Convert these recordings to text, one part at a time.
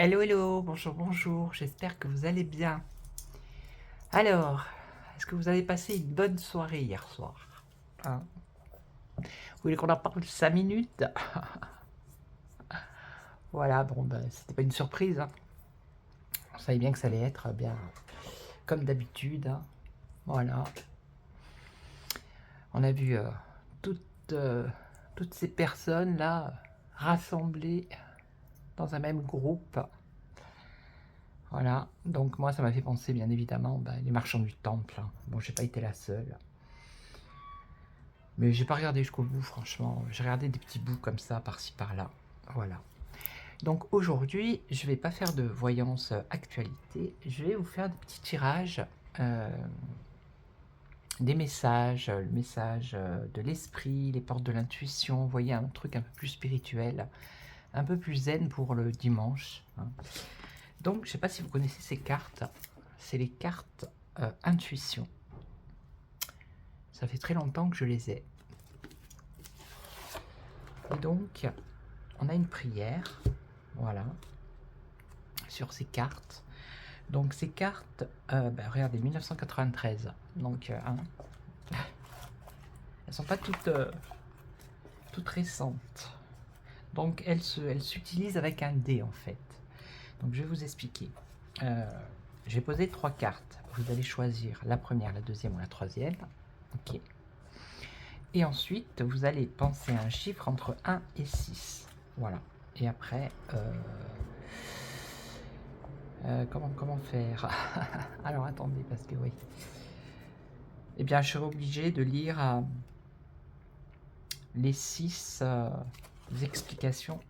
Hello, hello, bonjour, bonjour, j'espère que vous allez bien. Alors, est-ce que vous avez passé une bonne soirée hier soir? Hein? Vous voulez qu'on en parle 5 minutes? Voilà, bon, ben, c'était pas une surprise, hein. On savait bien que ça allait être bien comme d'habitude, hein. Voilà. On a vu toutes, euh, toutes ces personnes-là rassemblées dans un même groupe. Voilà, donc moi ça m'a fait penser bien évidemment les marchands du temple, hein. Bon, j'ai pas été la seule. Mais j'ai pas regardé jusqu'au bout, franchement. J'ai regardé des petits bouts comme ça, par-ci, par-là. Voilà. Donc aujourd'hui, je vais pas faire de voyance actualité. Je vais vous faire des petits tirages, euh, des messages, le message de l'esprit, les portes de l'intuition. Vous voyez, un truc un peu plus spirituel, un peu plus zen pour le dimanche, hein. Donc, je sais pas si vous connaissez ces cartes. C'est les cartes intuition. Ça fait très longtemps que je les ai. Et donc, on a une prière, voilà, sur ces cartes. Donc ces cartes, regardez, 1993, donc hein, elles sont pas toutes récentes. Donc elles s'utilisent avec un dé en fait. Donc je vais vous expliquer. J'ai posé 3 cartes. Vous allez choisir la première, la deuxième ou la troisième. Ok. Et ensuite, vous allez penser à un chiffre entre 1 et 6. Voilà. Et après, comment faire? Alors attendez, parce que oui. Eh bien, je serai obligé de lire les 6 explications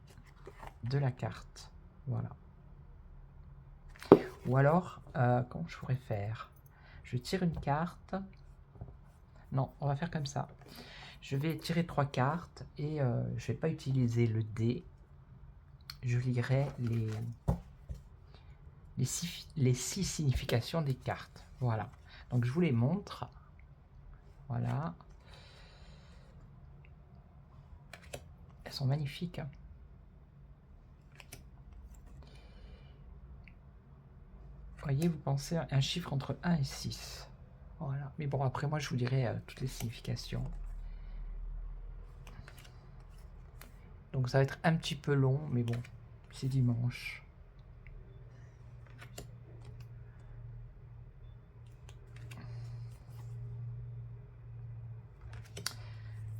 de la carte. Voilà. Ou alors, comment je pourrais faire? Je tire une carte. Non, on va faire comme ça. Je vais tirer 3 cartes et je ne vais pas utiliser le dé. Je lirai les 6 significations des cartes. Voilà. Donc je vous les montre. Voilà. Elles sont magnifiques, hein. Voyez, vous pensez à un chiffre entre 1 et 6. Voilà. Mais bon, après moi, je vous dirai toutes les significations. Donc ça va être un petit peu long, mais bon, c'est dimanche.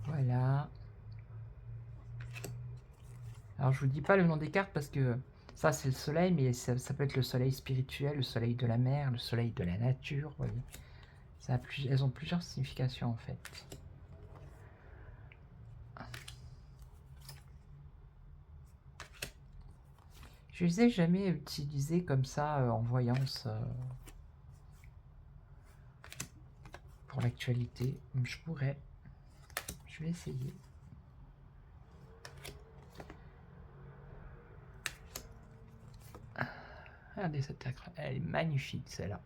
Voilà. Alors je vous dis pas le nom des cartes parce que ça c'est le soleil, mais ça peut être le soleil spirituel, le soleil de la mer, le soleil de la nature, vous voyez. Elles ont plusieurs significations en fait. Je les ai jamais utilisées comme ça en voyance pour l'actualité. Je pourrais. Je vais essayer. Regardez cette carte, elle est magnifique celle-là.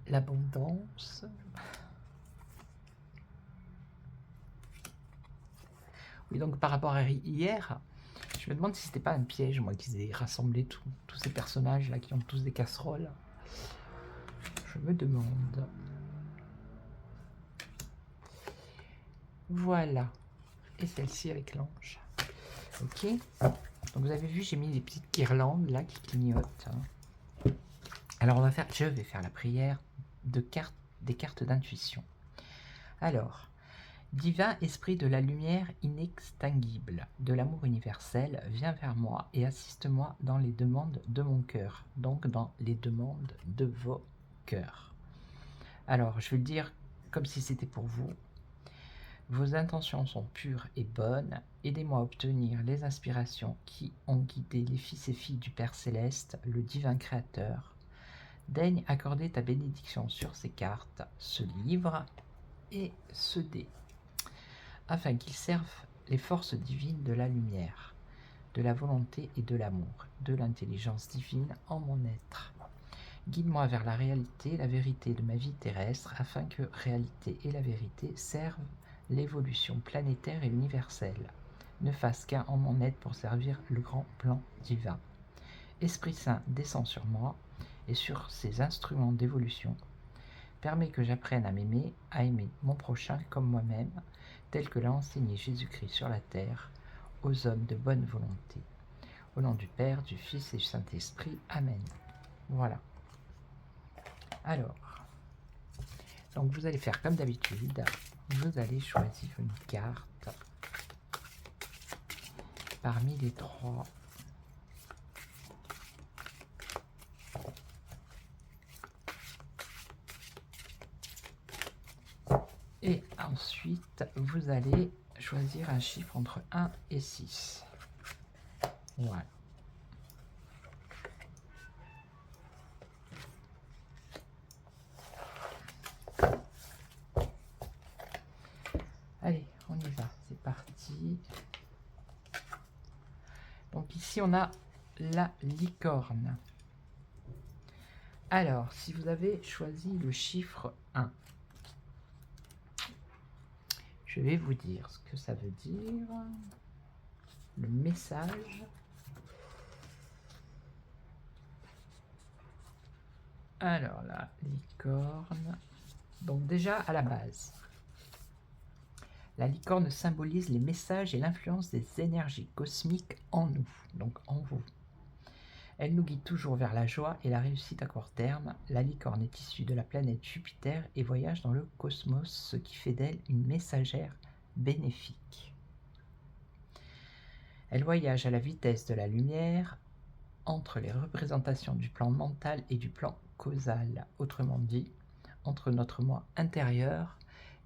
L'abondance. Oui, donc par rapport à hier, je me demande si c'était pas un piège, moi, qu'ils aient rassemblé tous ces personnages-là qui ont tous des casseroles. Je me demande. Voilà. Et celle-ci avec l'ange. Ok. Donc vous avez vu, j'ai mis des petites guirlandes là qui clignotent, hein. Alors je vais faire la prière des cartes d'intuition. Alors, divin esprit de la lumière inextinguible, de l'amour universel, viens vers moi et assiste-moi dans les demandes de mon cœur, donc dans les demandes de vos cœurs. Alors, je vais le dire comme si c'était pour vous. Vos intentions sont pures et bonnes. Aidez-moi à obtenir les inspirations qui ont guidé les fils et filles du Père Céleste, le divin Créateur. Daigne accorder ta bénédiction sur ces cartes, ce livre et ce dé, afin qu'ils servent les forces divines de la lumière, de la volonté et de l'amour, de l'intelligence divine en mon être. Guide-moi vers la réalité, la vérité de ma vie terrestre, afin que réalité et la vérité servent l'évolution planétaire et universelle. ne fasse qu'un en mon aide pour servir le grand plan divin. Esprit Saint, descend sur moi et sur ces instruments d'évolution. Permets que j'apprenne à aimer mon prochain comme moi-même, tel que l'a enseigné Jésus-Christ sur la terre, aux hommes de bonne volonté. Au nom du Père, du Fils et du Saint-Esprit. Amen. Voilà. Alors, donc vous allez faire comme d'habitude. Vous allez choisir une carte parmi les 3. Et ensuite, vous allez choisir un chiffre entre 1 et 6. Voilà. Allez, on y va, c'est parti. Donc ici, on a la licorne. Alors, si vous avez choisi le chiffre 1, je vais vous dire ce que ça veut dire, le message. Alors, la licorne. Donc déjà, à la base, la licorne symbolise les messages et l'influence des énergies cosmiques en nous, donc en vous. Elle nous guide toujours vers la joie et la réussite à court terme. La licorne est issue de la planète Jupiter et voyage dans le cosmos, ce qui fait d'elle une messagère bénéfique. Elle voyage à la vitesse de la lumière entre les représentations du plan mental et du plan causal, autrement dit, entre notre moi intérieur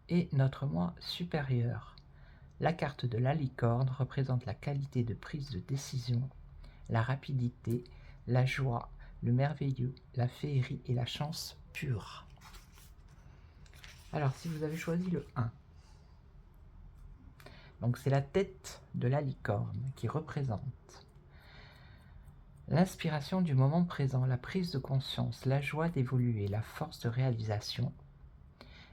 et notre moi supérieur. La carte de la licorne représente la qualité de prise de décision, la rapidité, la joie, le merveilleux, la féerie et la chance pure. Alors, si vous avez choisi le 1, donc c'est la tête de la licorne qui représente l'inspiration du moment présent, la prise de conscience, la joie d'évoluer, la force de réalisation.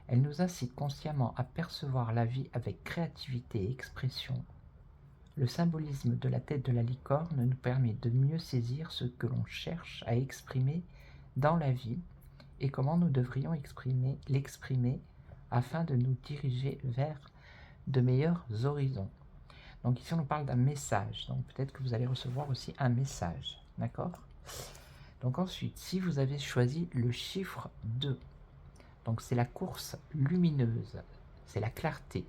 Elle nous incite consciemment à percevoir la vie avec créativité et expression. Le symbolisme de la tête de la licorne nous permet de mieux saisir ce que l'on cherche à exprimer dans la vie et comment nous devrions l'exprimer afin de nous diriger vers de meilleurs horizons. Donc ici on nous parle d'un message, donc peut-être que vous allez recevoir aussi un message, d'accord? Donc ensuite, si vous avez choisi le chiffre 2, donc c'est la course lumineuse, c'est la clarté.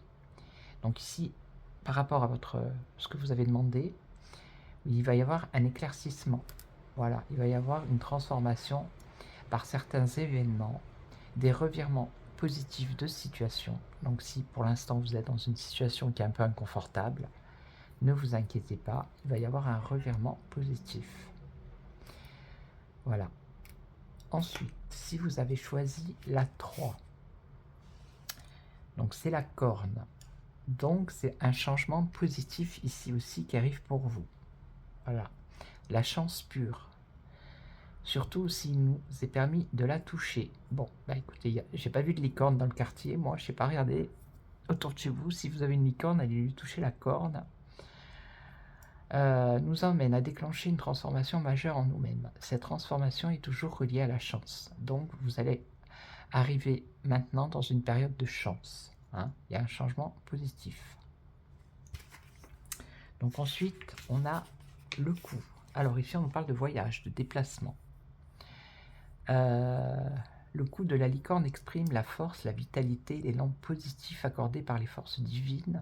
Donc ici, par rapport à ce que vous avez demandé, il va y avoir un éclaircissement. Voilà, il va y avoir une transformation par certains événements, des revirements positifs de situation. Donc si pour l'instant vous êtes dans une situation qui est un peu inconfortable, ne vous inquiétez pas, il va y avoir un revirement positif. Voilà. Ensuite, si vous avez choisi la 3, donc c'est la corne. Donc c'est un changement positif ici aussi qui arrive pour vous. Voilà. La chance pure. Surtout s'il nous est permis de la toucher. Bon, bah écoutez, j'ai pas vu de licorne dans le quartier, moi je sais pas, regardez autour de chez vous, si vous avez une licorne, allez lui toucher la corne. Nous emmène à déclencher une transformation majeure en nous-mêmes. Cette transformation est toujours reliée à la chance. Donc vous allez arriver maintenant dans une période de chance. Hein. Il y a un changement positif. Donc ensuite, on a le coup. Alors ici, on nous parle de voyage, de déplacement. Le coup de la licorne exprime la force, la vitalité, l'élan positif accordé par les forces divines,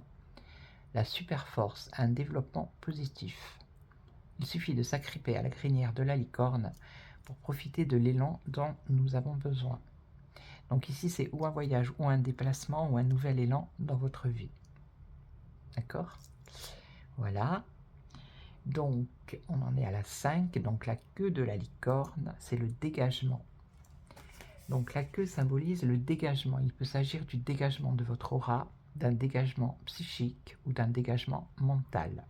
la super force, un développement positif. Il suffit de s'agripper à la crinière de la licorne pour profiter de l'élan dont nous avons besoin. Donc ici, c'est ou un voyage, ou un déplacement, ou un nouvel élan dans votre vie. D'accord? Voilà. Donc, on en est à la 5. Donc, la queue de la licorne, c'est le dégagement. Donc, la queue symbolise le dégagement. Il peut s'agir du dégagement de votre aura, d'un dégagement psychique ou d'un dégagement mental.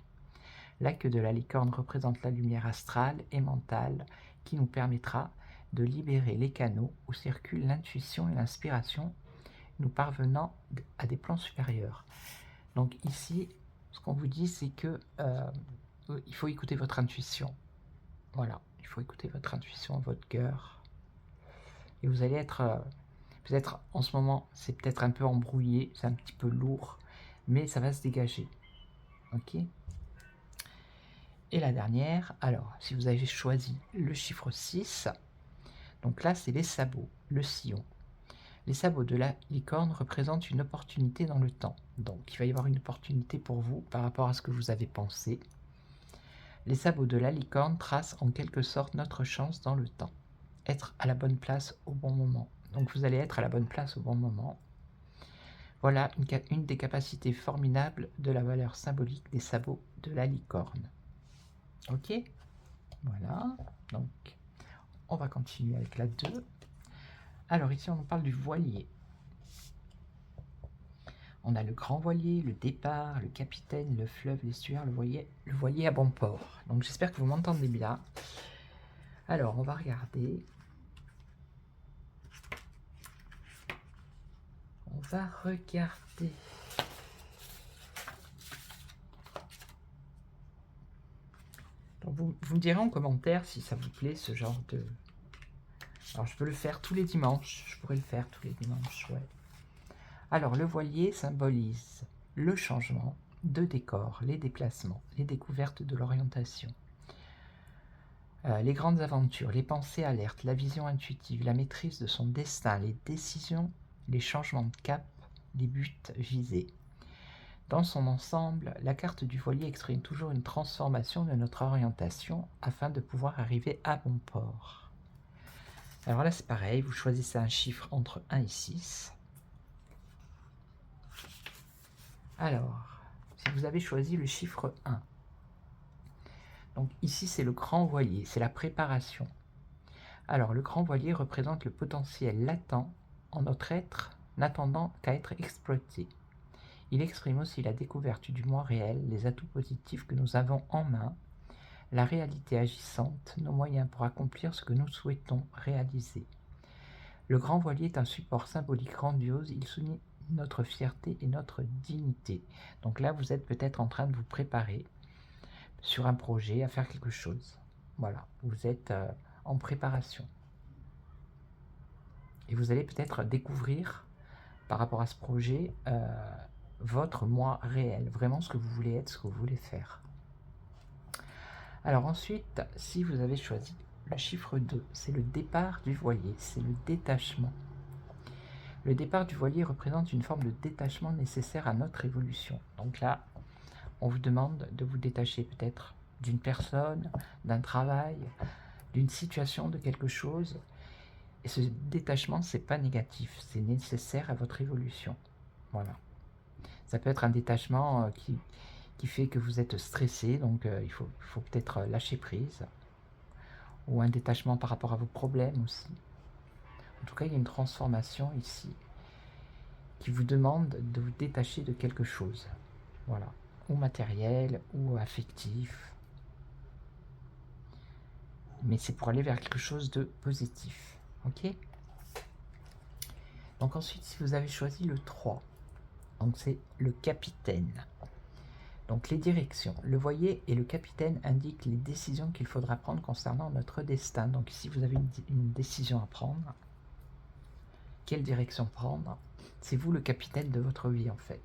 La queue de la licorne représente la lumière astrale et mentale qui nous permettra de libérer les canaux où circulent l'intuition et l'inspiration, nous parvenant à des plans supérieurs. Donc ici, ce qu'on vous dit, c'est que il faut écouter votre intuition. Voilà, il faut écouter votre intuition, votre cœur. Et vous allez être, peut-être en ce moment, c'est peut-être un peu embrouillé, c'est un petit peu lourd, mais ça va se dégager. Ok? Et la dernière, alors, si vous avez choisi le chiffre 6, donc là, c'est les sabots, le sillon. Les sabots de la licorne représentent une opportunité dans le temps. Donc, il va y avoir une opportunité pour vous par rapport à ce que vous avez pensé. Les sabots de la licorne tracent en quelque sorte notre chance dans le temps. Être à la bonne place au bon moment. Donc, vous allez être à la bonne place au bon moment. Voilà une des capacités formidables de la valeur symbolique des sabots de la licorne. Ok? Voilà. Donc, on va continuer avec la 2. Alors, ici, on parle du voilier. On a le grand voilier, le départ, le capitaine, le fleuve, l'estuaire, le voilier à bon port. Donc j'espère que vous m'entendez bien. Alors on va regarder. On va regarder. Donc vous me direz en commentaire si ça vous plaît ce genre de... Alors je peux le faire tous les dimanches. Je pourrais le faire tous les dimanches, ouais. Alors le voilier symbolise le changement de décor, les déplacements, les découvertes de l'orientation. Les grandes aventures, les pensées alertes, la vision intuitive, la maîtrise de son destin, les décisions, les changements de cap, les buts visés. Dans son ensemble, la carte du voilier exprime toujours une transformation de notre orientation afin de pouvoir arriver à bon port. Alors là c'est pareil, vous choisissez un chiffre entre 1 et 6. Alors, si vous avez choisi le chiffre 1, donc ici c'est le grand voilier, c'est la préparation. Alors le grand voilier représente le potentiel latent en notre être, n'attendant qu'à être exploité. Il exprime aussi la découverte du moi réel, les atouts positifs que nous avons en main, la réalité agissante, nos moyens pour accomplir ce que nous souhaitons réaliser. Le grand voilier est un support symbolique grandiose, il souligne notre fierté et notre dignité. Donc là, vous êtes peut-être en train de vous préparer sur un projet, à faire quelque chose. Voilà, vous êtes en préparation. Et vous allez peut-être découvrir, par rapport à ce projet, votre moi réel, vraiment ce que vous voulez être, ce que vous voulez faire. Alors ensuite, si vous avez choisi le chiffre 2, c'est le départ du voilier, c'est le détachement. Le départ du voilier représente une forme de détachement nécessaire à notre évolution. Donc là, on vous demande de vous détacher peut-être d'une personne, d'un travail, d'une situation, de quelque chose. Et ce détachement, c'est pas négatif, c'est nécessaire à votre évolution. Voilà. Ça peut être un détachement qui fait que vous êtes stressé, donc il faut peut-être lâcher prise. Ou un détachement par rapport à vos problèmes aussi. En tout cas, il y a une transformation ici qui vous demande de vous détacher de quelque chose. Voilà. Ou matériel, ou affectif. Mais c'est pour aller vers quelque chose de positif. Ok? Donc ensuite, si vous avez choisi le 3, donc c'est le capitaine. Donc les directions. Le voilier et le capitaine indiquent les décisions qu'il faudra prendre concernant notre destin. Donc ici, vous avez une décision à prendre. Quelle direction prendre? C'est vous le capitaine de votre vie en fait.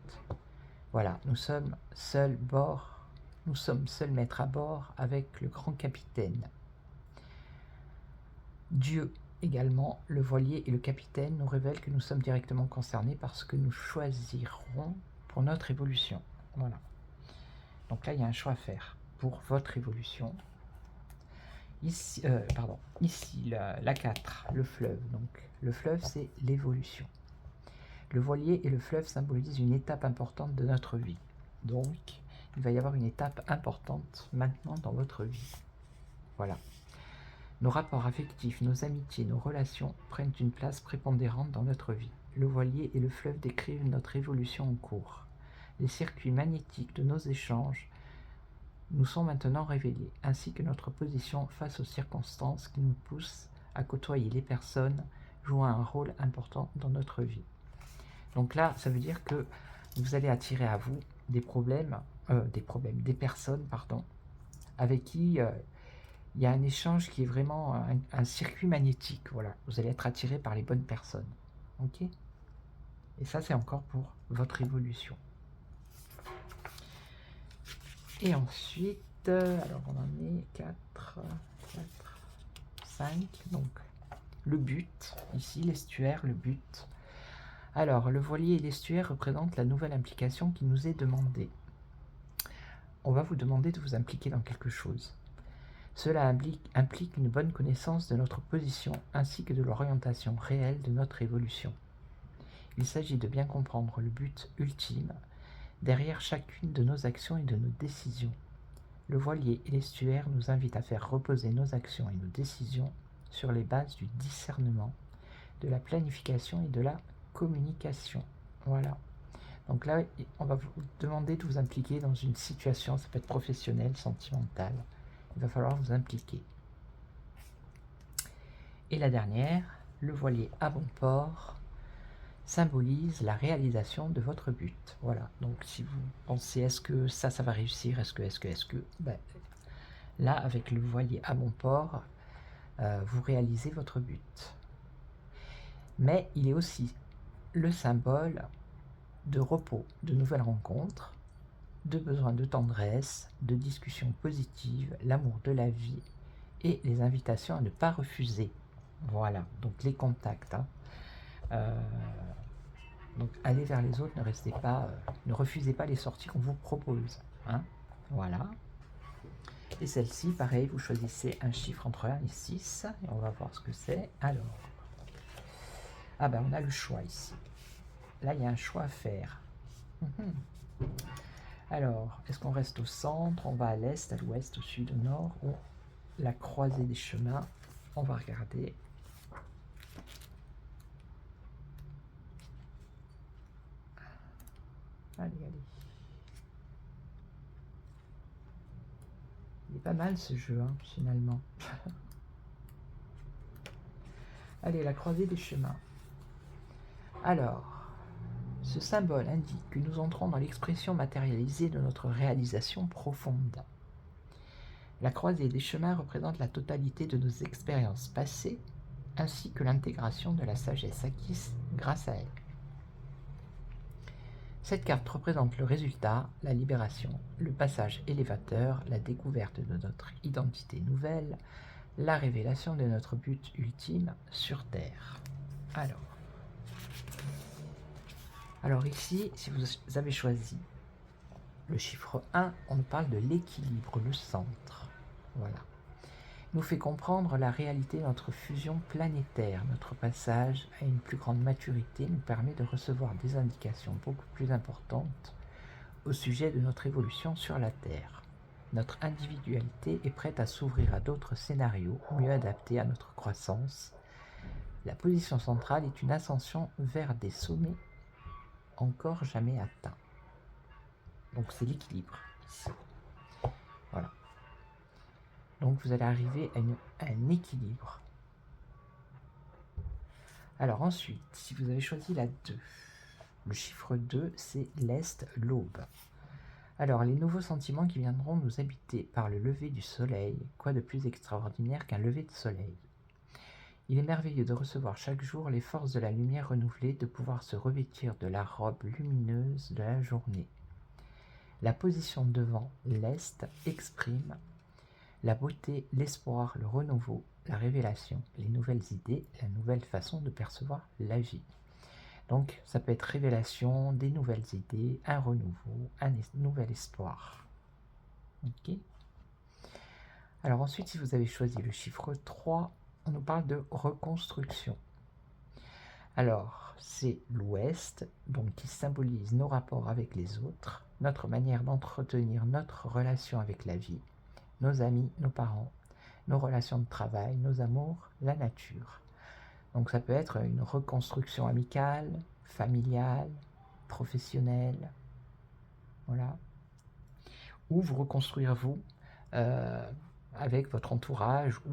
Voilà, nous sommes seuls maîtres à bord avec le grand capitaine. Dieu également, le voilier et le capitaine nous révèlent que nous sommes directement concernés par ce que nous choisirons pour notre évolution. Voilà. Donc là, il y a un choix à faire pour votre évolution. Ici, la 4, le fleuve. Donc, le fleuve, c'est l'évolution. Le voilier et le fleuve symbolisent une étape importante de notre vie. Donc, il va y avoir une étape importante maintenant dans votre vie. Voilà. Nos rapports affectifs, nos amitiés, nos relations prennent une place prépondérante dans notre vie. Le voilier et le fleuve décrivent notre évolution en cours. Les circuits magnétiques de nos échanges nous sont maintenant révélés, ainsi que notre position face aux circonstances qui nous poussent à côtoyer les personnes jouant un rôle important dans notre vie. Donc là, ça veut dire que vous allez attirer à vous des personnes, pardon, avec qui il y a un échange qui est vraiment un circuit magnétique. Voilà, vous allez être attiré par les bonnes personnes. Ok? Et ça, c'est encore pour votre évolution. Et ensuite, alors on en est 4, 5, donc le but, ici l'estuaire, le but. Alors, le voilier et l'estuaire représentent la nouvelle implication qui nous est demandée. On va vous demander de vous impliquer dans quelque chose. Cela implique une bonne connaissance de notre position ainsi que de l'orientation réelle de notre évolution. Il s'agit de bien comprendre le but ultime derrière chacune de nos actions et de nos décisions. Le voilier et l'estuaire nous invitent à faire reposer nos actions et nos décisions sur les bases du discernement, de la planification et de la communication. Voilà. Donc là, on va vous demander de vous impliquer dans une situation, ça peut être professionnelle, sentimentale. Il va falloir vous impliquer. Et la dernière, le voilier à bon port symbolise la réalisation de votre but. Voilà. Donc si vous pensez, est-ce que ça va réussir, est-ce que, ben, là, avec le voilier à bon port, vous réalisez votre but. Mais il est aussi le symbole de repos, de nouvelles rencontres, de besoin de tendresse, de discussions positives, l'amour de la vie et les invitations à ne pas refuser. Voilà, donc les contacts. Donc allez vers les autres, ne refusez pas les sorties qu'on vous propose. Hein, voilà. Et celle-ci, pareil, vous choisissez un chiffre entre 1 et 6, et on va voir ce que c'est. Alors, ah ben on a le choix ici. Là, il y a un choix à faire. Alors, est-ce qu'on reste au centre, on va à l'est, à l'ouest, au sud, au nord, ou la croisée des chemins? On va regarder. Allez, allez. Il est pas mal ce jeu, hein, finalement. Allez, la croisée des chemins. Alors, ce symbole indique que nous entrons dans l'expression matérialisée de notre réalisation profonde. La croisée des chemins représente la totalité de nos expériences passées, ainsi que l'intégration de la sagesse acquise grâce à elle. Cette carte représente le résultat, la libération, le passage élévateur, la découverte de notre identité nouvelle, la révélation de notre but ultime sur Terre. Alors ici, si vous avez choisi le chiffre 1, on nous parle de l'équilibre, le centre. Voilà. Nous fait comprendre la réalité de notre fusion planétaire. Notre passage à une plus grande maturité nous permet de recevoir des indications beaucoup plus importantes au sujet de notre évolution sur la Terre. Notre individualité est prête à s'ouvrir à d'autres scénarios mieux adaptés à notre croissance. La position centrale est une ascension vers des sommets encore jamais atteints. Donc c'est l'équilibre ici. Voilà. Donc vous allez arriver à un équilibre. Alors ensuite, si vous avez choisi la 2, le chiffre 2, c'est l'Est, l'aube. Alors les nouveaux sentiments qui viendront nous habiter par le lever du soleil, quoi de plus extraordinaire qu'un lever de soleil? Il est merveilleux de recevoir chaque jour les forces de la lumière renouvelée, de pouvoir se revêtir de la robe lumineuse de la journée. La position devant l'Est exprime la beauté, l'espoir, le renouveau, la révélation, les nouvelles idées, la nouvelle façon de percevoir la vie. Donc, ça peut être révélation, des nouvelles idées, un renouveau, un nouvel espoir. Ok. Alors ensuite, si vous avez choisi le chiffre 3, on nous parle de reconstruction. Alors, c'est l'Ouest, donc qui symbolise nos rapports avec les autres, notre manière d'entretenir notre relation avec la vie, nos amis, nos parents, nos relations de travail, nos amours, la nature. Donc ça peut être une reconstruction amicale, familiale, professionnelle, voilà. Ou vous reconstruire vous avec votre entourage ou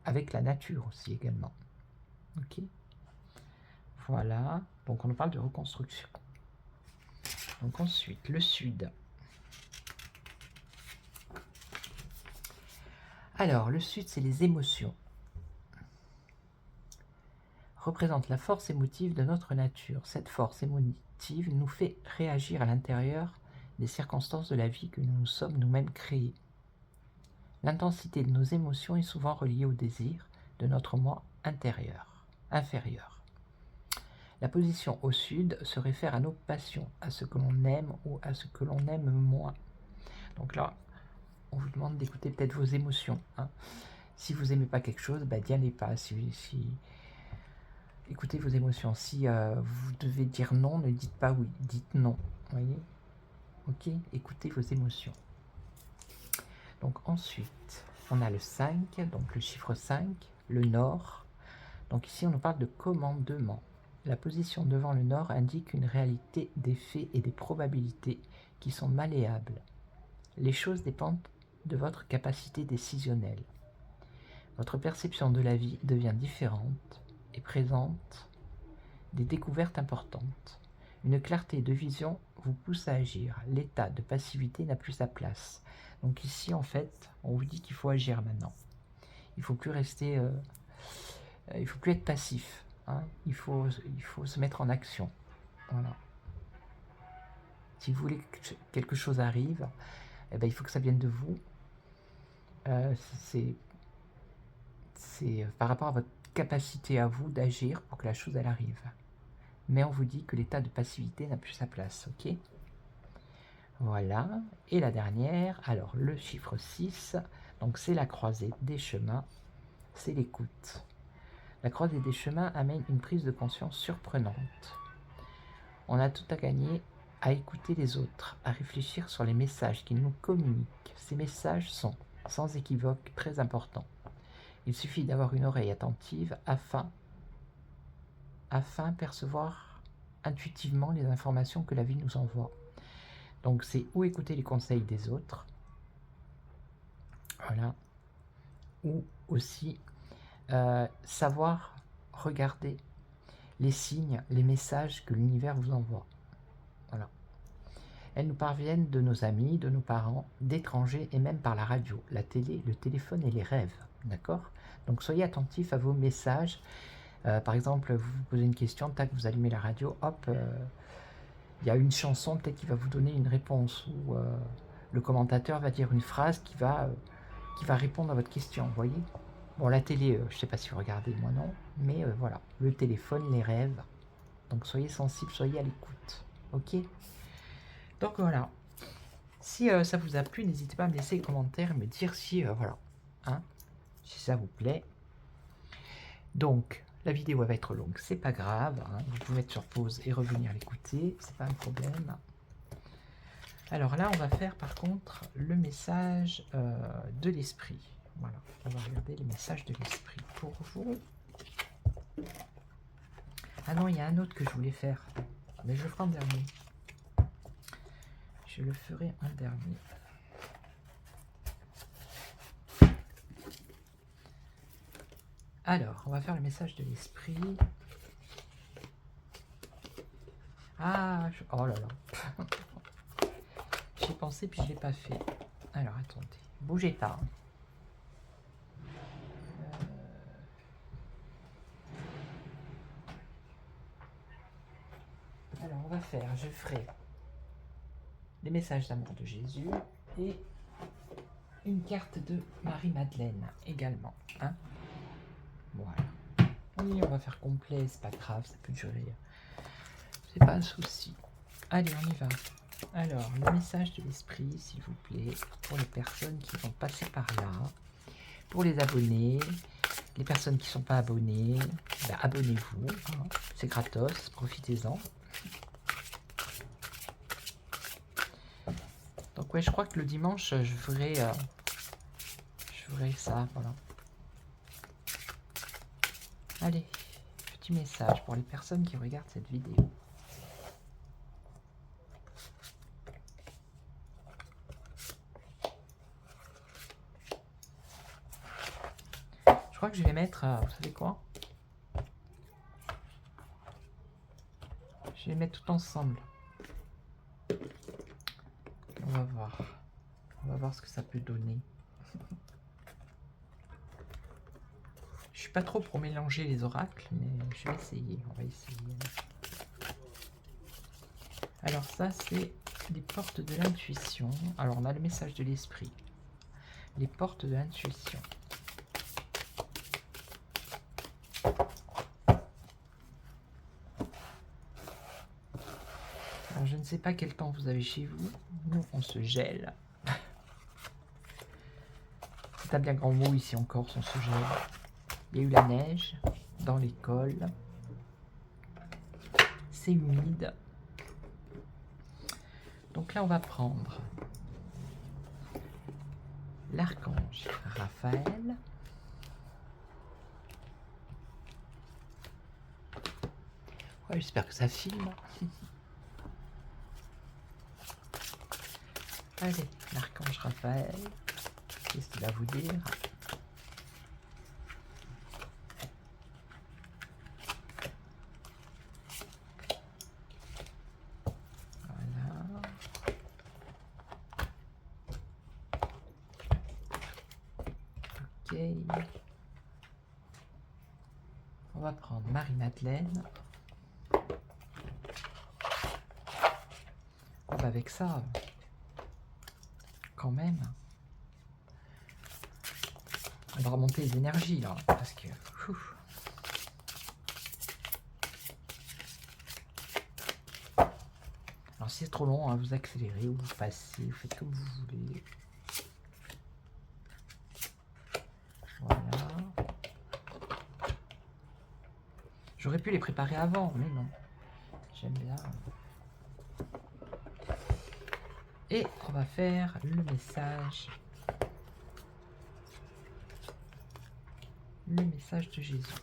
avec la nature aussi également. Ok. Voilà, donc on nous parle de reconstruction. Donc ensuite, le sud. Alors, le sud, c'est les émotions. Représente la force émotive de notre nature. Cette force émotive nous fait réagir à l'intérieur des circonstances de la vie que nous nous sommes nous-mêmes créées. L'intensité de nos émotions est souvent reliée au désir de notre moi inférieur. La position au sud se réfère à nos passions, à ce que l'on aime ou à ce que l'on aime moins. Donc là, on vous demande d'écouter peut-être vos émotions. Hein. Si vous n'aimez pas quelque chose, n'y allez pas. Écoutez vos émotions. Si vous devez dire non, ne dites pas oui, dites non. Voyez? Ok? Écoutez vos émotions. Donc ensuite, on a le 5, donc le chiffre 5, le nord. Donc ici, on nous parle de commandement. La position devant le nord indique une réalité des faits et des probabilités qui sont malléables. Les choses dépendent de votre capacité décisionnelle. Votre perception de la vie devient différente et présente des découvertes importantes. Une clarté de vision vous pousse à agir. L'état de passivité n'a plus sa place. Donc ici, en fait, on vous dit qu'il faut agir maintenant. Il ne faut plus rester... il ne faut plus être passif. Hein. Il faut se mettre en action. Voilà. Si vous voulez que quelque chose arrive, eh ben, il faut que ça vienne de vous. C'est par rapport à votre capacité à vous d'agir pour que la chose elle arrive. Mais on vous dit que l'état de passivité n'a plus sa place, ok? Voilà. Et la dernière, alors le chiffre 6, donc c'est la croisée des chemins, c'est l'écoute. La croisée des chemins amène une prise de conscience surprenante. On a tout à gagner à écouter les autres, à réfléchir sur les messages qu'ils nous communiquent. Ces messages sont, sans équivoque, très importants. Il suffit d'avoir une oreille attentive afin de percevoir intuitivement les informations que la vie nous envoie. Donc c'est ou écouter les conseils des autres, voilà, ou aussi savoir regarder les signes, les messages que l'univers vous envoie. Voilà. Elles nous parviennent de nos amis, de nos parents, d'étrangers et même par la radio, la télé, le téléphone et les rêves. D'accord? Donc soyez attentifs à vos messages. Par exemple, vous vous posez une question, tac, vous allumez la radio, hop, il y a une chanson peut-être qui va vous donner une réponse, ou le commentateur va dire une phrase qui va répondre à votre question, vous voyez? Bon, la télé, je ne sais pas si vous regardez, moi non, mais voilà, le téléphone, les rêves. Donc soyez sensibles, soyez à l'écoute, ok? Donc voilà, si ça vous a plu, n'hésitez pas à me laisser des commentaires et me dire si, voilà, hein, si ça vous plaît. Donc, la vidéo va être longue, c'est pas grave, hein, vous pouvez mettre sur pause et revenir l'écouter, c'est pas un problème. Alors là, on va faire par contre le message de l'esprit. Voilà, on va regarder les messages de l'esprit pour vous. Ah non, il y a un autre que je voulais faire, mais je le ferai en dernier. Je le ferai en dernier. Alors, on va faire le message de l'esprit. Ah, oh là là. J'ai pensé puis je l'ai pas fait. Alors, attendez. Bougez pas. Alors, on va faire, je ferai les messages d'amour de Jésus et une carte de Marie-Madeleine également. Hein, voilà. Oui, on va faire complet, c'est pas grave, ça peut durer. C'est pas un souci. Allez, on y va. Alors, le message de l'esprit, s'il vous plaît, pour les personnes qui vont passer par là, pour les abonnés, les personnes qui ne sont pas abonnées, ben, abonnez-vous, hein, c'est gratos, profitez-en. Donc ouais, je crois que le dimanche, je ferai ça, voilà. Allez, petit message pour les personnes qui regardent cette vidéo. Je crois que je vais mettre, vous savez quoi? Je vais les mettre tout ensemble. On va voir. On va voir ce que ça peut donner. Je suis pas trop pour mélanger les oracles, mais je vais essayer. On va essayer. Alors ça, c'est les portes de l'intuition. Alors on a le message de l'esprit. Les portes de l'intuition. Alors je ne sais pas quel temps vous avez chez vous. Nous, on se gèle. C'est un bien grand mot ici en Corse, on se gèle. Il y a eu la neige dans l'école. C'est humide. Donc là, on va prendre l'archange Raphaël. Ouais, j'espère que ça filme. Allez, l'archange Raphaël. Qu'est-ce qu'il va vous dire? Voilà. Ok. On va prendre Marie-Madeleine. Oh, bah avec ça, quand même. On va remonter les énergies là, parce que... Alors si c'est trop long, hein, vous accélérez ou vous passez, vous faites comme vous voulez. Voilà. J'aurais pu les préparer avant, mais non. J'aime bien. Et on va faire le message. Le message de Jésus.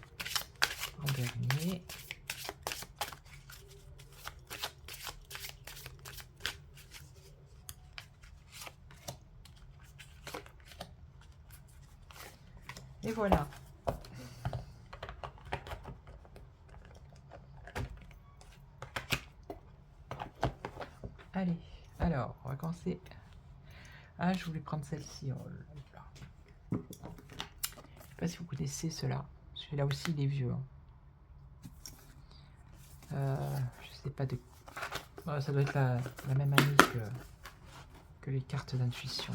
En dernier. Et voilà. Allez, alors, on va commencer. Ah, je voulais prendre celle-ci. Oh là là. Je ne sais pas si vous connaissez cela. Celui-là aussi, il est vieux. Je sais pas de... Oh, ça doit être la même année que les cartes d'intuition.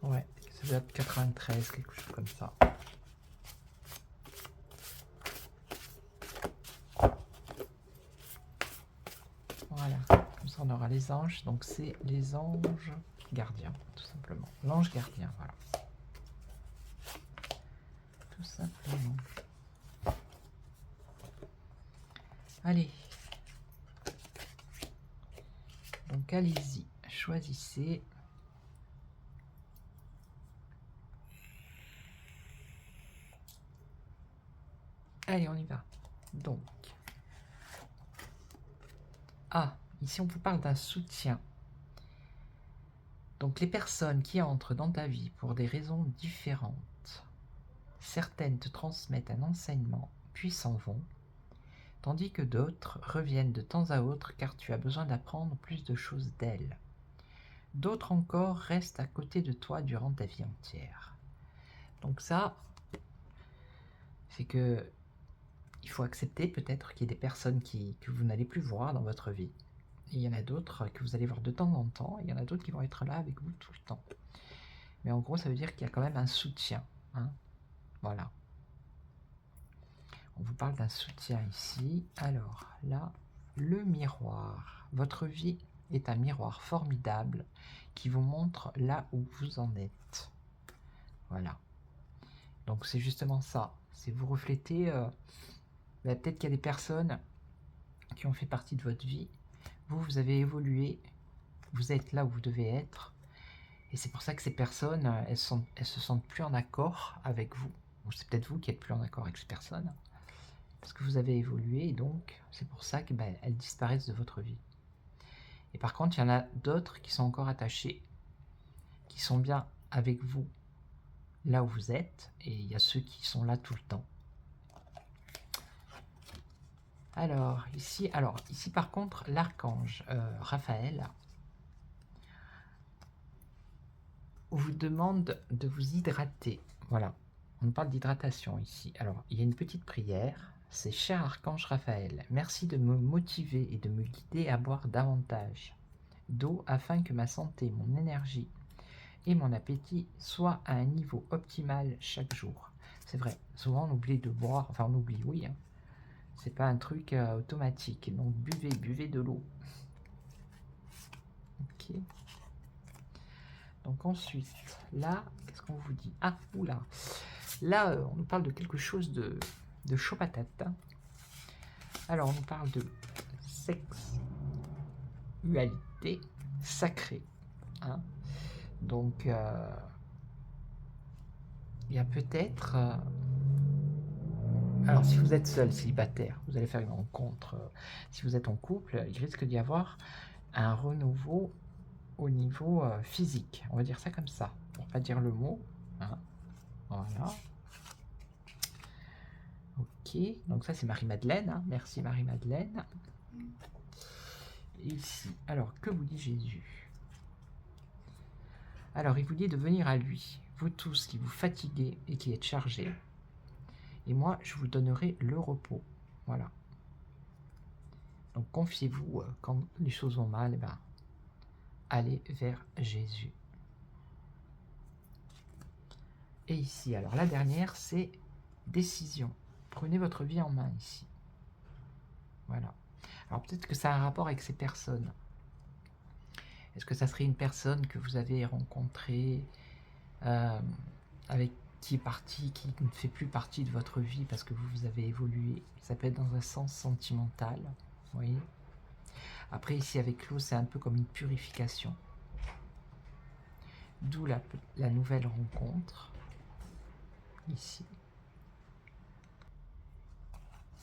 Ouais, ça doit être 93, quelque chose comme ça. Voilà, comme ça on aura les anges. Donc c'est les anges gardiens, tout simplement. L'ange gardien, voilà. Tout simplement. Allez. Donc allez-y, choisissez. Allez, on y va. Donc. Ah, ici on vous parle d'un soutien. Donc les personnes qui entrent dans ta vie pour des raisons différentes, certaines te transmettent un enseignement, puis s'en vont, tandis que d'autres reviennent de temps à autre car tu as besoin d'apprendre plus de choses d'elles. D'autres encore restent à côté de toi durant ta vie entière. Donc ça, c'est que il faut accepter peut-être qu'il y ait des personnes que vous n'allez plus voir dans votre vie. Et il y en a d'autres que vous allez voir de temps en temps, et il y en a d'autres qui vont être là avec vous tout le temps. Mais en gros, ça veut dire qu'il y a quand même un soutien. Hein, voilà. On vous parle d'un soutien ici. Alors là, le miroir. Votre vie est un miroir formidable qui vous montre là où vous en êtes. Voilà. Donc c'est justement ça. C'est vous refléter... peut-être qu'il y a des personnes qui ont fait partie de votre vie. Vous avez évolué. Vous êtes là où vous devez être. Et c'est pour ça que ces personnes, elles se sentent plus en accord avec vous. Ou c'est peut-être vous qui êtes plus en accord avec ces personnes. Parce que vous avez évolué, et donc c'est pour ça que elles disparaissent de votre vie. Et par contre, il y en a d'autres qui sont encore attachés, qui sont bien avec vous, là où vous êtes, et il y a ceux qui sont là tout le temps. Alors ici par contre, l'archange Raphaël vous demande de vous hydrater. Voilà, on parle d'hydratation ici. Alors, il y a une petite prière. C'est « Cher Archange Raphaël, merci de me motiver et de me guider à boire davantage d'eau afin que ma santé, mon énergie et mon appétit soient à un niveau optimal chaque jour. » C'est vrai, souvent on oublie de boire, enfin on oublie, oui, hein. C'est pas un truc automatique, donc buvez de l'eau. Ok. Donc ensuite, là, qu'est-ce qu'on vous dit? Ah, oula. Là, on nous parle de quelque chose de chaud patate. Hein. Alors, on nous parle de sexualité sacrée. Hein. Donc, il y a peut-être... alors, si vous êtes seul, célibataire, vous allez faire une rencontre. Si vous êtes en couple, il risque d'y avoir un renouveau au niveau physique. On va dire ça comme ça, pour pas dire le mot. Hein. Voilà. Ok, donc ça c'est Marie-Madeleine. Hein. Merci Marie-Madeleine. Ici, alors que vous dit Jésus? Alors il vous dit de venir à lui, vous tous qui vous fatiguez et qui êtes chargés, et moi je vous donnerai le repos. Voilà. Donc confiez-vous quand les choses vont mal, eh ben, allez vers Jésus. Et ici, alors la dernière c'est décision. Prenez votre vie en main ici. Voilà. Alors peut-être que ça a un rapport avec ces personnes. Est-ce que ça serait une personne que vous avez rencontrée, avec qui est partie, qui ne fait plus partie de votre vie parce que vous avez évolué? Ça peut être dans un sens sentimental, vous voyez. Après ici avec l'eau, c'est un peu comme une purification. D'où la nouvelle rencontre, ici.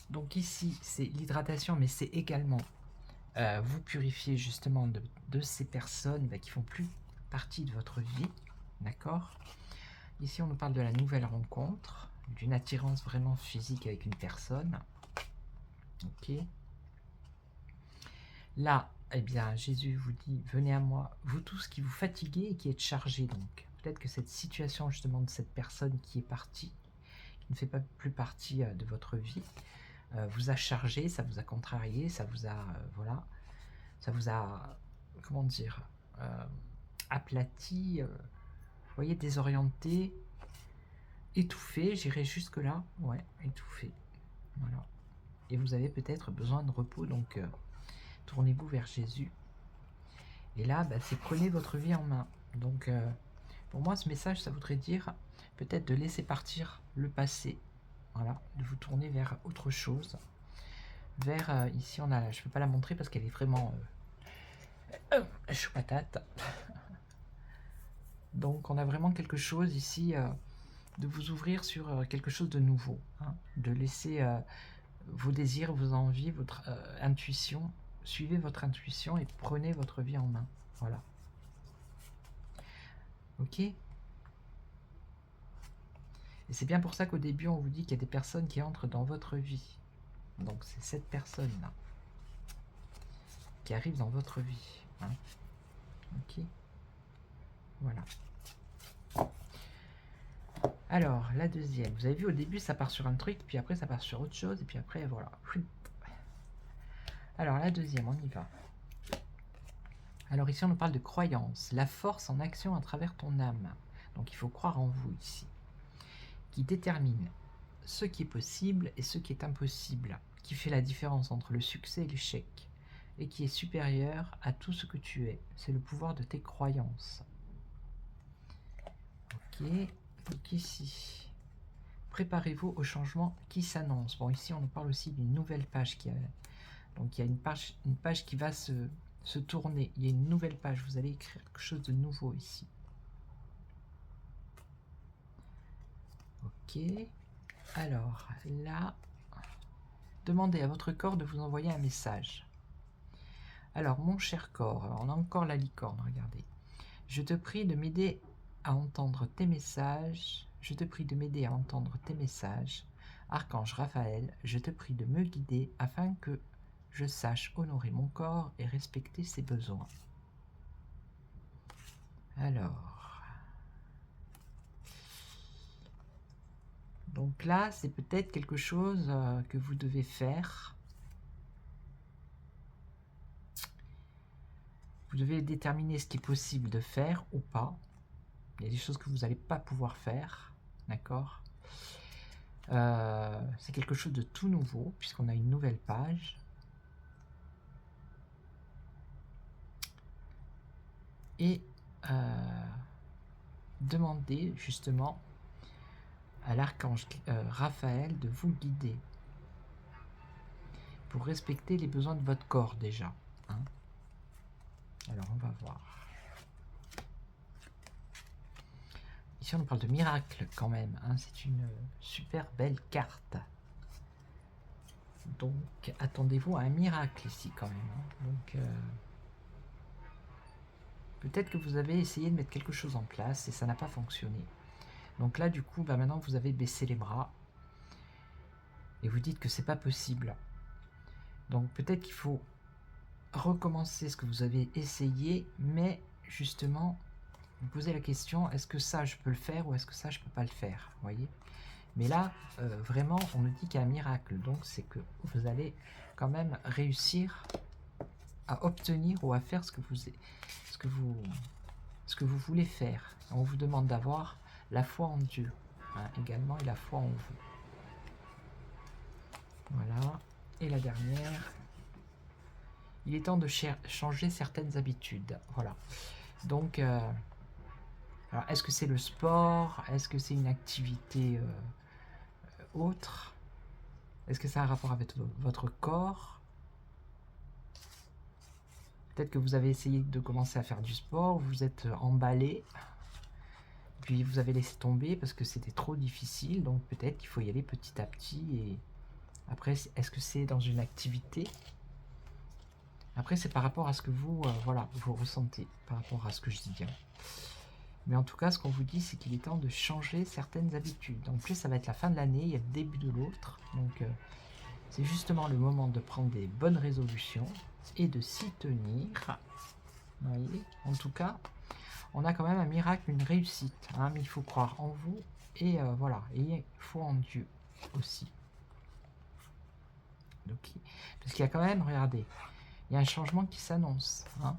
Donc ici, c'est l'hydratation, mais c'est également vous purifier justement de ces personnes qui font plus partie de votre vie, d'accord? Ici, on nous parle de la nouvelle rencontre, d'une attirance vraiment physique avec une personne. Ok. Là, eh bien, Jésus vous dit, venez à moi, vous tous qui vous fatiguez et qui êtes chargés. Donc, peut-être que cette situation justement de cette personne qui est partie, qui ne fait pas plus partie de votre vie, vous a chargé, ça vous a contrarié, ça vous a, voilà, ça vous a, comment dire, aplati, vous voyez, désorienté, étouffé, j'irai jusque là, ouais, étouffé, voilà. Et vous avez peut-être besoin de repos, donc tournez-vous vers Jésus. Et là, bah, c'est prenez votre vie en main. Donc, pour moi, ce message, ça voudrait dire peut-être de laisser partir le passé, voilà, de vous tourner vers autre chose. Vers, ici, on a, je ne peux pas la montrer parce qu'elle est vraiment chaud patate. Donc, on a vraiment quelque chose ici, de vous ouvrir sur quelque chose de nouveau, hein, de laisser vos désirs, vos envies, votre intuition. Suivez votre intuition et prenez votre vie en main. Voilà. Ok? Et c'est bien pour ça qu'au début, on vous dit qu'il y a des personnes qui entrent dans votre vie. Donc, c'est cette personne-là qui arrive dans votre vie. Hein. Ok? Voilà. Alors, la deuxième. Vous avez vu, au début, ça part sur un truc, puis après, ça part sur autre chose, et puis après, voilà. Alors, la deuxième, on y va. Alors ici, on nous parle de croyance, la force en action à travers ton âme. Donc il faut croire en vous ici, qui détermine ce qui est possible et ce qui est impossible, qui fait la différence entre le succès et l'échec, et qui est supérieur à tout ce que tu es. C'est le pouvoir de tes croyances. Ok, donc ici, préparez-vous au changement qui s'annonce. Bon, ici, on nous parle aussi d'une nouvelle page qui a... Donc il y a une page qui va se tourner. Il y a une nouvelle page. Vous allez écrire quelque chose de nouveau ici. Ok. Alors, là, demandez à votre corps de vous envoyer un message. Alors, mon cher corps, on a encore la licorne, regardez. Je te prie de m'aider à entendre tes messages. Je te prie de m'aider à entendre tes messages. Archange Raphaël, je te prie de me guider afin que je sache honorer mon corps et respecter ses besoins. Alors, Donc là, c'est peut-être quelque chose que vous devez faire. Vous devez déterminer ce qui est possible de faire ou pas. Il y a des choses que vous n'allez pas pouvoir faire. D'accord? C'est quelque chose de tout nouveau, puisqu'on a une nouvelle page. Et demandez justement à l'archange Raphaël de vous guider pour respecter les besoins de votre corps déjà. Hein. Alors on va voir. Ici on parle de miracle quand même. Hein. C'est une super belle carte. Donc attendez-vous à un miracle ici quand même. Hein. Donc peut-être que vous avez essayé de mettre quelque chose en place et ça n'a pas fonctionné. Donc là du coup maintenant vous avez baissé les bras et vous dites que c'est pas possible. Donc peut-être qu'il faut recommencer ce que vous avez essayé, mais justement vous posez la question, est-ce que ça je peux le faire ou est-ce que ça je peux pas le faire, voyez? Mais là vraiment on nous dit qu'il y a un miracle, donc c'est que vous allez quand même réussir à obtenir ou à faire ce que vous voulez faire. On vous demande d'avoir la foi en Dieu, hein, également, et la foi en vous. Voilà. Et la dernière, il est temps de changer certaines habitudes. Voilà. Donc, alors, est-ce que c'est le sport? Est-ce que c'est une activité autre? Est-ce que ça a un rapport avec votre corps? Peut-être que vous avez essayé de commencer à faire du sport, vous êtes emballé, puis vous avez laissé tomber parce que c'était trop difficile, donc peut-être qu'il faut y aller petit à petit. Et après, est-ce que c'est dans une activité? Après, c'est par rapport à ce que vous, voilà, vous ressentez, par rapport à ce que je dis. Hein. Mais en tout cas, ce qu'on vous dit, c'est qu'il est temps de changer certaines habitudes. Donc, plus ça va être la fin de l'année, il y a le début de l'autre. Donc, c'est justement le moment de prendre des bonnes résolutions et de s'y tenir. Vous voyez, en tout cas, on a quand même un miracle, une réussite. Hein, mais il faut croire en vous et voilà, et il faut en Dieu aussi. Donc, parce qu'il y a quand même, regardez, il y a un changement qui s'annonce. Hein.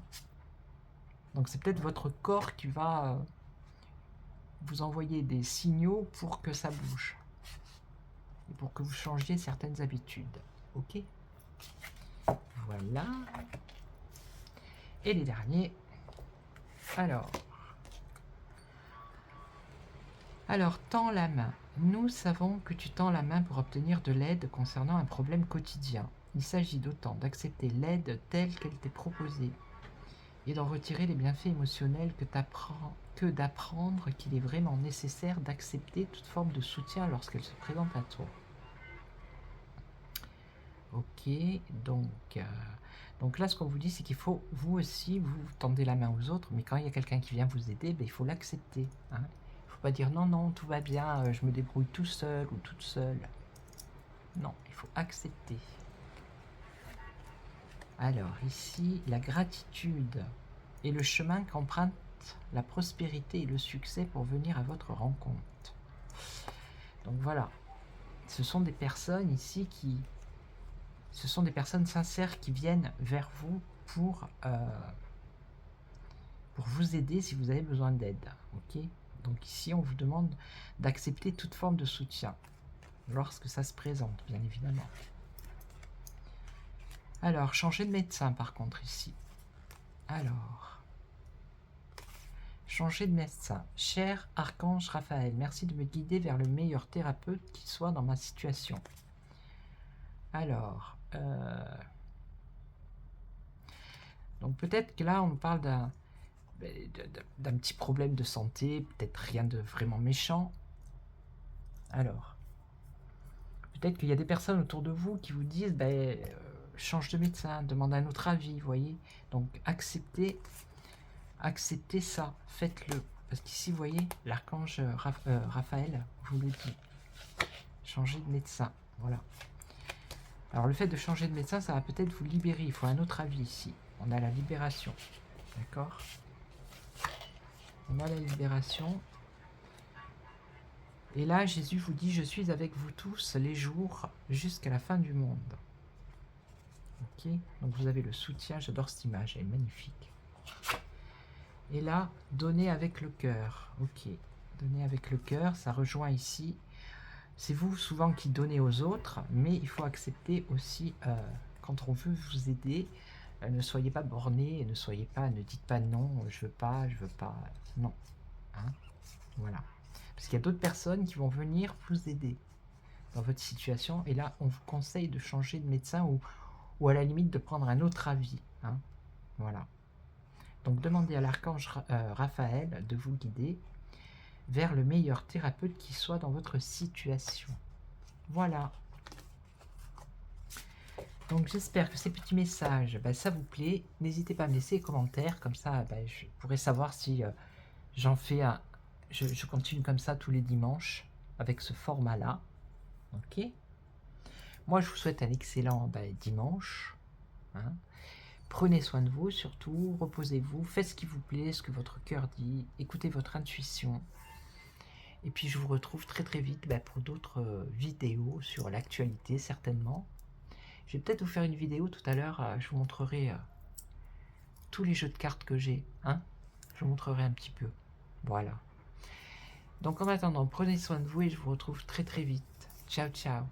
Donc c'est peut-être votre corps qui va vous envoyer des signaux pour que ça bouge. Et pour que vous changiez certaines habitudes. Ok? Voilà. Et les derniers. Alors, tends la main. Nous savons que tu tends la main pour obtenir de l'aide concernant un problème quotidien. Il s'agit d'autant d'accepter l'aide telle qu'elle t'est proposée et d'en retirer les bienfaits émotionnels que d'apprendre qu'il est vraiment nécessaire d'accepter toute forme de soutien lorsqu'elle se présente à toi. Ok, donc là ce qu'on vous dit c'est qu'il faut, vous aussi, vous tendez la main aux autres, mais quand il y a quelqu'un qui vient vous aider, ben, il faut l'accepter. Hein. Il ne faut pas dire non, non, tout va bien, je me débrouille tout seul ou toute seule. Non, il faut accepter. Alors ici, la gratitude est le chemin qu'emprunte la prospérité et le succès pour venir à votre rencontre. Donc voilà, ce sont des personnes ici ce sont des personnes sincères qui viennent vers vous pour vous aider si vous avez besoin d'aide. Ok ? Donc ici, on vous demande d'accepter toute forme de soutien lorsque ça se présente, bien évidemment. Alors, changer de médecin par contre ici. Alors, changer de médecin. Cher Archange Raphaël, merci de me guider vers le meilleur thérapeute qui soit dans ma situation. Alors, donc peut-être que là on nous parle d'un petit problème de santé, peut-être rien de vraiment méchant. Alors, peut-être qu'il y a des personnes autour de vous qui vous disent change de médecin, demande un autre avis, vous voyez. Donc acceptez ça, faites-le. Parce qu'ici, vous voyez, l'archange Raphaël vous le dit. Changez de médecin, voilà. Alors le fait de changer de médecin, ça va peut-être vous libérer. Il faut un autre avis ici. On a la libération. D'accord? On a la libération. Et là, Jésus vous dit, je suis avec vous tous les jours jusqu'à la fin du monde. Ok, donc vous avez le soutien, j'adore cette image, elle est magnifique. Et là, donner avec le cœur. Ok, donner avec le cœur, ça rejoint ici. C'est vous souvent qui donnez aux autres, mais il faut accepter aussi, quand on veut vous aider, ne soyez pas bornés, ne dites pas non, je veux pas, non. Hein, voilà. Parce qu'il y a d'autres personnes qui vont venir vous aider dans votre situation, et là, on vous conseille de changer de médecin ou à la limite de prendre un autre avis. Hein, voilà. Donc demandez à l'archange Raphaël de vous guider vers le meilleur thérapeute qui soit dans votre situation. Voilà. Donc j'espère que ces petits messages, ça vous plaît. N'hésitez pas à me laisser des commentaires, comme ça je pourrai savoir si j'en fais un... Je continue comme ça tous les dimanches, avec ce format-là. Ok. Moi je vous souhaite un excellent dimanche. Hein. Prenez soin de vous, surtout, reposez-vous, faites ce qui vous plaît, ce que votre cœur dit, écoutez votre intuition. Et puis je vous retrouve très très vite pour d'autres vidéos sur l'actualité, certainement. Je vais peut-être vous faire une vidéo tout à l'heure, je vous montrerai tous les jeux de cartes que j'ai. Hein, je vous montrerai un petit peu. Voilà. Donc en attendant, prenez soin de vous et je vous retrouve très très vite. Ciao ciao.